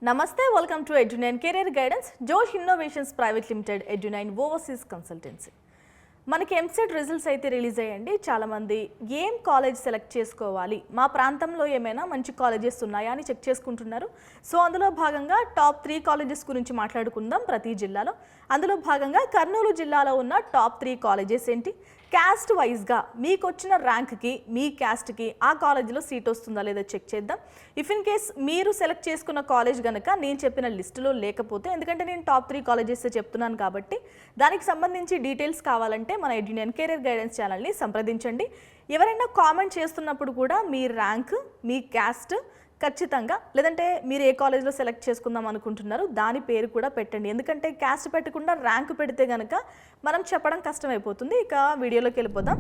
Namaste, welcome to Edu9 Career Guidance, Josh Innovations Private Limited, Edu9 Overseas Consultancy. మనకి EAMCET results అయితే release అయ్యండి. చాలామంది ఏం కాలేజ్ సెలెక్ట్ చేసుకోవాలి, మా ప్రాంతంలో ఏమైనా మంచి కాలేజెస్ ఉన్నాయా అని చెక్ చేసుకుంటున్నారు. సో అందులో భాగంగా టాప్ 3 కాలేజెస్ గురించి మాట్లాడుకుందాం ప్రతి జిల్లాలో. అందులో భాగంగా కర్నూలు జిల్లాలో ఉన్న టాప్ 3 కాలేజెస్ ఏంటి, క్యాస్ట్ వైజ్గా మీకు వచ్చిన ర్యాంక్కి మీ క్యాస్ట్కి ఆ కాలేజీలో సీట్ వస్తుందా లేదా చెక్ చేద్దాం. ఇఫ్ ఇన్ కేస్ మీరు సెలెక్ట్ చేసుకున్న కాలేజ్ కనుక నేను చెప్పిన లిస్టులో లేకపోతే, ఎందుకంటే నేను టాప్ 3 కాలేజెస్ చెప్తున్నాను కాబట్టి దానికి సంబంధించి డీటెయిల్స్ కావాలంటే మన ఎడ్యునైన్ కెరీర్ గైడెన్స్ ఛానల్ని సంప్రదించండి. ఎవరైనా కామెంట్ చేస్తున్నప్పుడు కూడా మీ ర్యాంక్, మీ క్యాస్ట్ ఖచ్చితంగా, లేదంటే మీరు ఏ కాలేజ్లో సెలెక్ట్ చేసుకుందాం అనుకుంటున్నారు దాని పేరు కూడా పెట్టండి. ఎందుకంటే క్యాస్ట్ పెట్టకుండా ర్యాంక్ పెడితే కనుక మనం చెప్పడం కష్టమైపోతుంది. ఇక వీడియోలోకి వెళ్ళిపోదాం.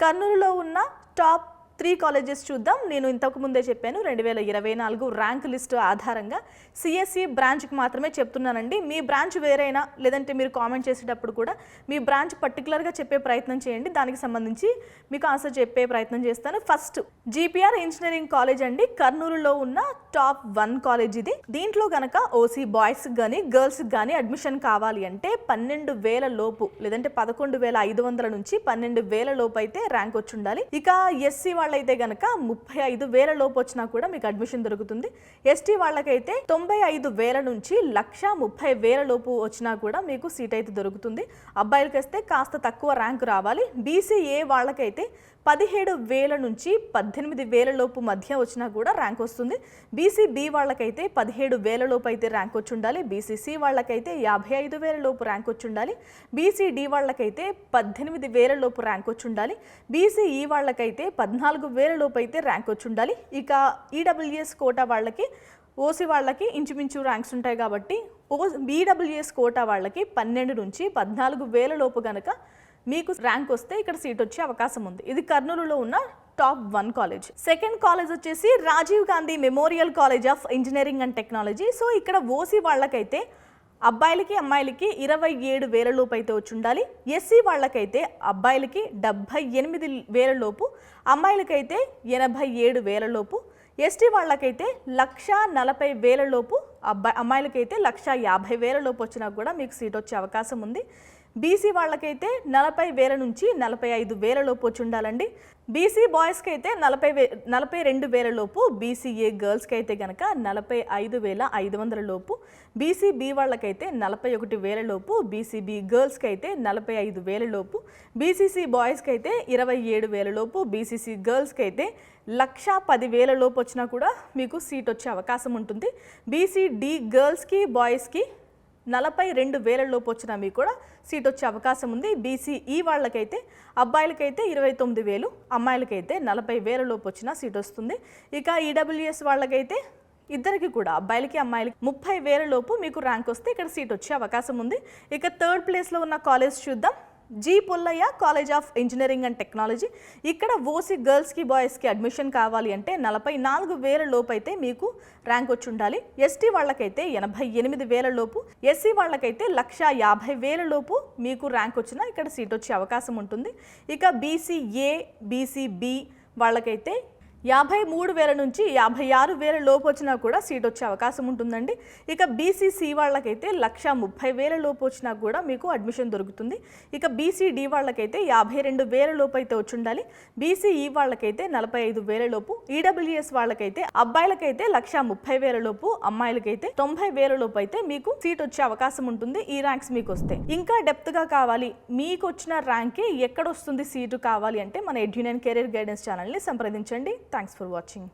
కర్నూలులో ఉన్న టాప్ 3 కాలేజెస్ చూద్దాం. నేను ఇంతకు ముందే చెప్పాను 2024 ర్యాంక్ లిస్టు ఆధారంగా సిఎస్సి బ్రాంచ్కి మాత్రమే చెప్తున్నానండి. మీ బ్రాంచ్ వేరైనా, లేదంటే మీరు కామెంట్ చేసేటప్పుడు కూడా మీ బ్రాంచ్ పర్టికులర్గా చెప్పే ప్రయత్నం చేయండి. దానికి సంబంధించి మీకు ఆన్సర్ చెప్పే ప్రయత్నం చేస్తాను. ఫస్ట్ జీపీఆర్ ఇంజనీరింగ్ కాలేజ్ అండి, కర్నూలులో ఉన్న టాప్ 1 కాలేజ్ ఇది. దీంట్లో కనుక ఓసీ బాయ్స్కి కానీ గర్ల్స్కి కానీ అడ్మిషన్ కావాలి అంటే 12,000 లోపు, లేదంటే 11,500 నుంచి 12,000 లోపు అయితే ర్యాంక్ వచ్చి ఉండాలి. ఇక ఎస్సీ వాళ్ళైతే గనక 35,000 లోపు వచ్చినా కూడా మీకు అడ్మిషన్ దొరుకుతుంది. ఎస్టీ వాళ్ళకైతే 95,000 నుంచి 1,30,000 లోపు వచ్చినా కూడా మీకు సీట్ అయితే దొరుకుతుంది. అబ్బాయిలకి వస్తే కాస్త తక్కువ ర్యాంక్ రావాలి. బీసీఏ వాళ్ళకైతే 17,000 నుంచి 18,000 లోపు మధ్య వచ్చినా కూడా ర్యాంక్ వస్తుంది. బీసీబీ వాళ్ళకైతే 17,000 లోపు అయితే ర్యాంక్ వచ్చి ఉండాలి. బీసీసీ వాళ్ళకైతే 55,000 లోపు ర్యాంక్ వచ్చి ఉండాలి. బీసీడీ వాళ్ళకైతే 18,000 లోపు ర్యాంక్ వచ్చి ఉండాలి. బీసీఈ వాళ్ళకైతే 14,000 లోపు అయితే ర్యాంక్ వచ్చి ఉండాలి. ఇక ఈడబ్ల్యూఎస్ కోటా వాళ్ళకి, ఓసీ వాళ్ళకి ఇంచుమించు ర్యాంక్స్ ఉంటాయి కాబట్టి ఈడబ్ల్యూఎస్ కోటా వాళ్ళకి 12 నుంచి 14,000 లోపు కనుక మీకు ర్యాంక్ వస్తే ఇక్కడ సీట్ వచ్చే అవకాశం ఉంది. ఇది కర్నూలులో ఉన్న టాప్ 1 కాలేజ్. సెకండ్ కాలేజ్ వచ్చేసి Rajiv Gandhi memorial college of engineering and technology. So ఇక్కడ ఓసీ వాళ్ళకైతే అబ్బాయిలకి అమ్మాయిలకి 27,000 లోపు అయితే వచ్చి ఉండాలి. ఎస్సీ వాళ్ళకైతే అబ్బాయిలకి 78,000 లోపు, అమ్మాయిలకైతే 87,000 లోపు, ఎస్టీ వాళ్ళకైతే 1,40,000 లోపు, అమ్మాయిలకైతే 1,50,000 లోపు వచ్చినా కూడా మీకు సీట్ వచ్చే అవకాశం ఉంది. బీసీ వాళ్ళకైతే 40,000 నుంచి 45,000 లోపు వచ్చి ఉండాలండి. బీసీ బాయ్స్కి అయితే 42,000 లోపు, బీసీఏ గర్ల్స్కి అయితే కనుక 45,500 లోపు, బీసీబీ వాళ్ళకైతే 41,000 లోపు, బీసీబీ గర్ల్స్కి అయితే 45,000 లోపు, బీసీసీ బాయ్స్కి అయితే 27,000 లోపు, బీసీసీ గర్ల్స్కి అయితే 1,10,000 లోపు వచ్చినా కూడా మీకు సీట్ వచ్చే అవకాశం ఉంటుంది. బీసీడీ గర్ల్స్కి బాయ్స్కి 42,000 లోపు వచ్చినా మీకు కూడా సీట్ వచ్చే అవకాశం ఉంది. బీసీఈ వాళ్ళకైతే అబ్బాయిలకైతే 29,000, అమ్మాయిలకైతే 40,000 లోపు వచ్చినా సీట్ వస్తుంది. ఇక ఈడబ్ల్యూఎస్ వాళ్ళకైతే ఇద్దరికి కూడా, అబ్బాయిలకి అమ్మాయిలకి 30,000 లోపు మీకు ర్యాంక్ వస్తే ఇక్కడ సీట్ వచ్చే అవకాశం ఉంది. ఇక థర్డ్ ప్లేస్లో ఉన్న కాలేజ్ చూద్దాం. G Pullaiah college of engineering and technology. ఇక్కడ ఓసీ గర్ల్స్కి బాయ్స్కి అడ్మిషన్ కావాలి అంటే 44,000 లోపు అయితే మీకు ర్యాంక్ వచ్చి ఉండాలి. ఎస్టీ వాళ్ళకైతే 88,000 లోపు, ఎస్సీ వాళ్ళకైతే 1,50,000 లోపు మీకు ర్యాంక్ వచ్చినా ఇక్కడ సీట్ వచ్చే అవకాశం ఉంటుంది. ఇక బీసీఏ బీసీబీ వాళ్ళకైతే 53,000 నుంచి 56,000 లోపు వచ్చినా కూడా సీట్ వచ్చే అవకాశం ఉంటుందండి. ఇక బీసీసీ వాళ్ళకైతే 1,30,000 లోపు వచ్చినా కూడా మీకు అడ్మిషన్ దొరుకుతుంది. ఇక బీసీడీ వాళ్ళకైతే 52,000 లోపు అయితే వచ్చి ఉండాలి. బీసీఈ వాళ్ళకైతే 45,000 లోపు, ఈడబ్ల్యూఎస్ వాళ్ళకైతే అబ్బాయిలకైతే 1,30,000 లోపు, అమ్మాయిలకైతే 90,000 లోపు అయితే మీకు సీట్ వచ్చే అవకాశం ఉంటుంది. ఈ ర్యాంక్స్ మీకు వస్తాయి. ఇంకా డెప్త్గా కావాలి, మీకు వచ్చిన ర్యాంకే ఎక్కడ వస్తుంది సీటు కావాలి అంటే మన ఎడ్యునైన్ కెరీర్ గైడెన్స్ ఛానల్ని సంప్రదించండి. Thanks for watching.